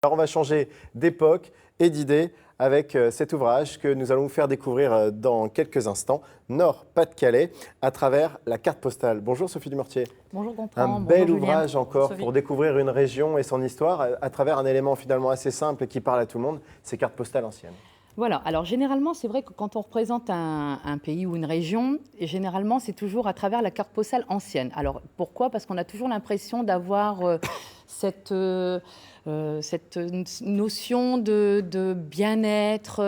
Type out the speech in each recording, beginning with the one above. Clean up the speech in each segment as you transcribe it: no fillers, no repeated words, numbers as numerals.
Alors on va changer d'époque et d'idée avec cet ouvrage que nous allons vous faire découvrir dans quelques instants, Nord-Pas-de-Calais, à travers la carte postale. Bonjour Sophie Dumortier. Bonjour Un Gontran, bel bonjour ouvrage Julien. encore Sophie. pour découvrir une région et son histoire à travers un élément finalement assez simple et qui parle à tout le monde, ces cartes postales anciennes. Voilà, alors généralement, c'est vrai que quand on représente un pays ou une région, généralement, c'est toujours à travers la carte postale ancienne. Alors pourquoi? Parce qu'on a toujours l'impression d'avoir cette, cette notion de bien-être.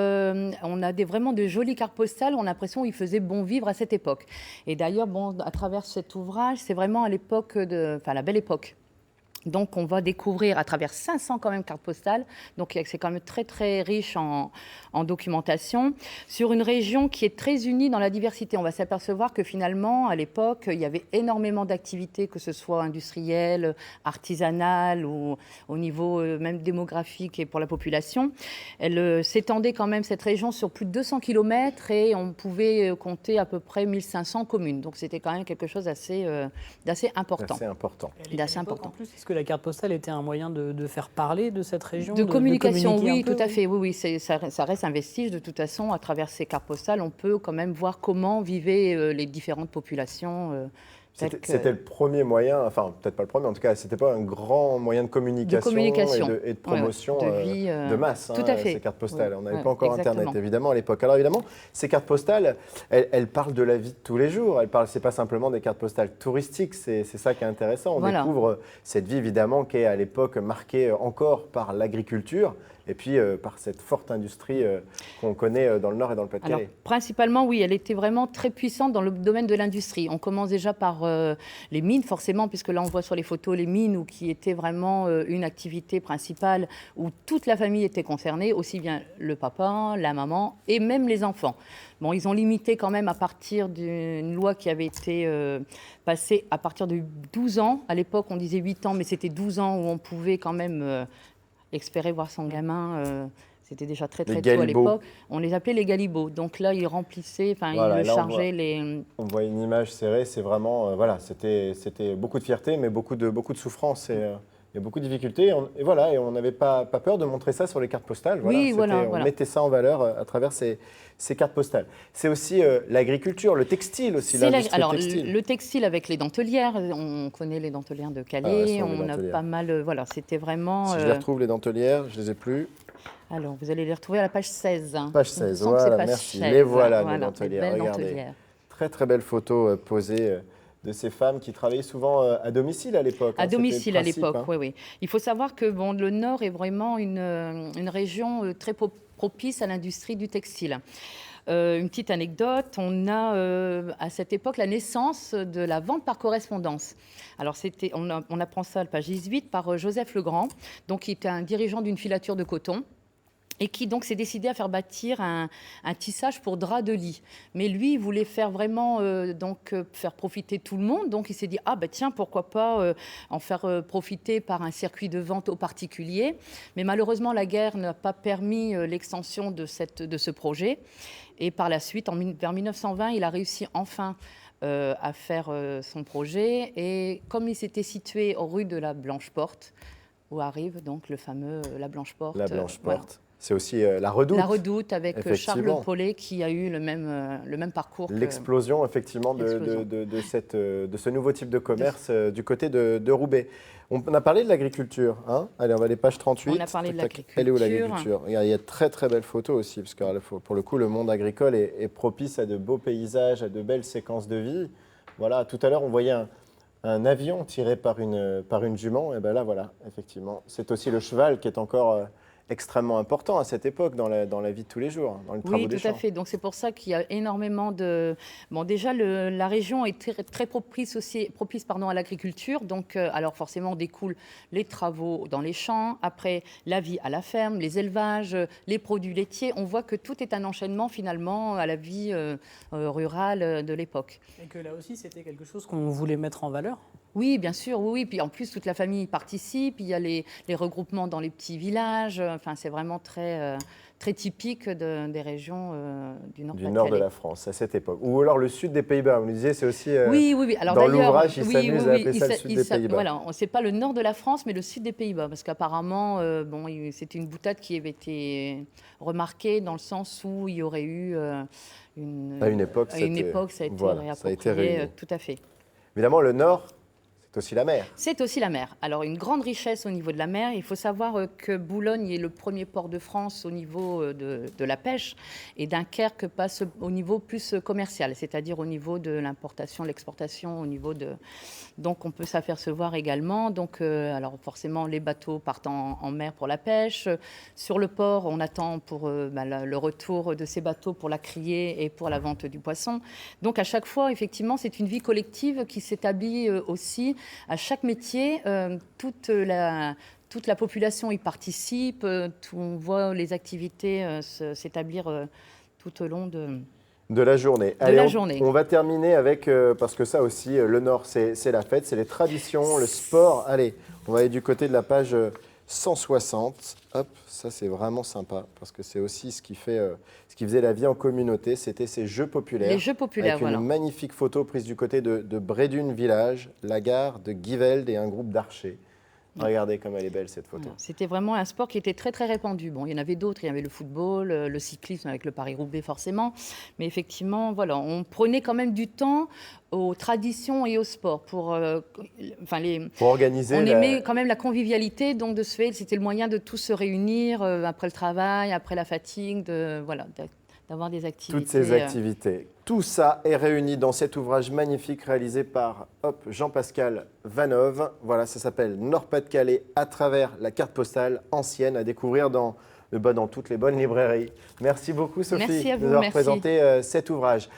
On a vraiment de jolies cartes postales, on a l'impression qu'il faisait bon vivre à cette époque. Et d'ailleurs, bon, à travers cet ouvrage, c'est vraiment à l'époque enfin la belle époque. Donc, on va découvrir à travers 500 quand même cartes postales. Donc, c'est quand même très, très riche en documentation sur une région qui est très unie dans la diversité. On va s'apercevoir que finalement, à l'époque, il y avait énormément d'activités, que ce soit industrielles, artisanales ou au niveau même démographique et pour la population. Elle s'étendait quand même, cette région, sur plus de 200 kilomètres et on pouvait compter à peu près 1500 communes. Donc, c'était quand même quelque chose d'assez important. C'est important. D'assez important. En plus, est-ce que la carte postale était un moyen de faire parler de cette région, de communication, oui, tout à oui. fait. Oui, ça reste un vestige. De toute façon, à travers ces cartes postales, on peut quand même voir comment vivaient les différentes populations. C'était le premier moyen, enfin peut-être pas le premier, en tout cas c'était pas un grand moyen de communication, et de promotion de vie, de masse, tout à fait. ces cartes postales. Oui, On n'avait oui, pas encore exactement. Internet évidemment à l'époque. Alors évidemment, ces cartes postales, elles parlent de la vie de tous les jours. C'est pas simplement des cartes postales touristiques, c'est ça qui est intéressant. On découvre cette vie évidemment qui est à l'époque marquée encore par l'agriculture. Et puis par cette forte industrie qu'on connaît dans le Nord et dans le Pas-de-Calais. Alors, principalement, oui, elle était vraiment très puissante dans le domaine de l'industrie. On commence déjà par les mines, forcément, puisque là, on voit sur les photos les mines qui étaient vraiment une activité principale où toute la famille était concernée, aussi bien le papa, la maman et même les enfants. Bon, ils ont limité quand même à partir d'une loi qui avait été passée à partir de 12 ans. À l'époque, on disait 8 ans, mais c'était 12 ans où on pouvait quand même espérer voir son gamin, c'était déjà très tôt à l'époque. On les appelait les galibots. Donc là, ils remplissaient, enfin, ils chargeaient les... On voit une image serrée, c'est vraiment, voilà, c'était beaucoup de fierté, mais beaucoup de souffrance. Il y a beaucoup de difficultés. Et voilà, et on n'avait pas peur de montrer ça sur les cartes postales. Oui, voilà, on mettait ça en valeur à travers ces cartes postales. C'est aussi l'agriculture, le textile aussi, l'industrie textile. Le textile avec les dentelières, on connaît les dentelières de Calais, on a pas mal, voilà, c'était vraiment... Si je les retrouve, les dentelières, je les ai plus. Alors, vous allez les retrouver à la page 16. Page 16, voilà, merci. Les voilà, les dentelières, regardez. Dentelières. Très, très belle photo posée de ces femmes qui travaillaient souvent à domicile à l'époque. À domicile à l'époque, hein. oui, oui. Il faut savoir que bon, le Nord est vraiment une région très propice à l'industrie du textile. Une petite anecdote, on a à cette époque la naissance de la vente par correspondance. Alors on apprend ça à la page 18 par Joseph Legrand, donc, qui était un dirigeant d'une filature de coton, et qui donc s'est décidé à faire bâtir un tissage pour drap de lit. Mais lui, il voulait faire vraiment faire profiter tout le monde. Donc il s'est dit, ah ben tiens, pourquoi pas en faire profiter par un circuit de vente aux particuliers. Mais malheureusement, la guerre n'a pas permis l'extension de ce projet. Et par la suite, vers 1920, il a réussi enfin à faire son projet. Et comme il s'était situé rue de la Blanche-Porte, où arrive donc le fameux la Blanche-Porte. La Blanche-Porte. Voilà. C'est aussi la Redoute. La Redoute avec Charles Paulet qui a eu le même parcours. L'explosion effectivement de ce nouveau type de commerce du côté de Roubaix. On a parlé de l'agriculture. Hein, allez, on va aller page 38. On a parlé de l'agriculture. Elle est où l'agriculture? Il y a de très très belles photos aussi, parce que pour le coup, le monde agricole est propice à de beaux paysages, à de belles séquences de vie. Voilà, tout à l'heure, on voyait un avion tiré par une jument. Et bien là, voilà, effectivement. C'est aussi le cheval qui est encore... extrêmement important à cette époque dans la vie de tous les jours, dans les travaux des champs. Oui, tout à fait. Donc c'est pour ça qu'il y a énormément de... Bon, déjà, la région est très propice à l'agriculture. Donc, alors forcément, découlent les travaux dans les champs, après la vie à la ferme, les élevages, les produits laitiers. On voit que tout est un enchaînement finalement à la vie rurale de l'époque. Et que là aussi, c'était quelque chose qu'on voulait mettre en valeur? Oui, bien sûr, oui, oui. Puis en plus, toute la famille participe. Il y a les regroupements dans les petits villages. Enfin, c'est vraiment très typique des régions du Du nord de Nord-Pas-de-Calais. la France, à cette époque. Ou alors le sud des Pays-Bas. Vous nous disiez, c'est aussi Oui, oui, oui. Alors dans d'ailleurs, l'ouvrage, ils oui, s'amusent oui, à oui. appeler ça le sud des Pays-Bas. Voilà, c'est pas le nord de la France, mais le sud des Pays-Bas, parce qu'apparemment, bon, c'était une boutade qui avait été remarquée dans le sens où il y aurait eu À une époque, à une époque, ça a été voilà, ça a été réapproprié, réuni. tout à fait. Évidemment, le nord, c'est aussi la mer. C'est aussi la mer. Alors, une grande richesse au niveau de la mer. Il faut savoir que Boulogne est le premier port de France au niveau de la pêche et Dunkerque passe au niveau plus commercial, c'est-à-dire au niveau de l'importation, l'exportation, au niveau de... Donc, on peut s'apercevoir également. Donc, alors forcément, les bateaux partent en mer pour la pêche. Sur le port, on attend pour le retour de ces bateaux pour la criée et pour la vente du poisson. Donc, à chaque fois, effectivement, c'est une vie collective qui s'établit aussi. À chaque métier, toute la population y participe, on voit les activités s'établir tout au long De la journée. de Allez, la on, journée. on va terminer avec, parce que ça aussi, le Nord, c'est la fête, c'est les traditions, le sport. Allez, on va aller du côté de la page 160. Hop, ça c'est vraiment sympa, parce que c'est aussi ce qui faisait la vie en communauté, c'était ces jeux populaires. Les jeux populaires, avec voilà. une magnifique photo prise du côté de Brédune village, la gare de Givelde et un groupe d'archers. Regardez comme elle est belle cette photo. Voilà. C'était vraiment un sport qui était très répandu. Bon, il y en avait d'autres, il y avait le football, le cyclisme avec le Paris-Roubaix forcément, mais effectivement, voilà, on prenait quand même du temps aux traditions et au sport pour, Pour organiser on la- aimait quand même la convivialité, donc de ce fait, c'était le moyen de tous se réunir après le travail, après la fatigue, d'avoir des activités. toutes ces activités. Tout ça est réuni dans cet ouvrage magnifique réalisé par Jean-Pascal Vanove. Voilà, ça s'appelle Nord-Pas-de-Calais à travers la carte postale ancienne à découvrir dans toutes les bonnes librairies. Merci beaucoup Sophie Merci à vous, de nous avoir merci. présenté cet ouvrage.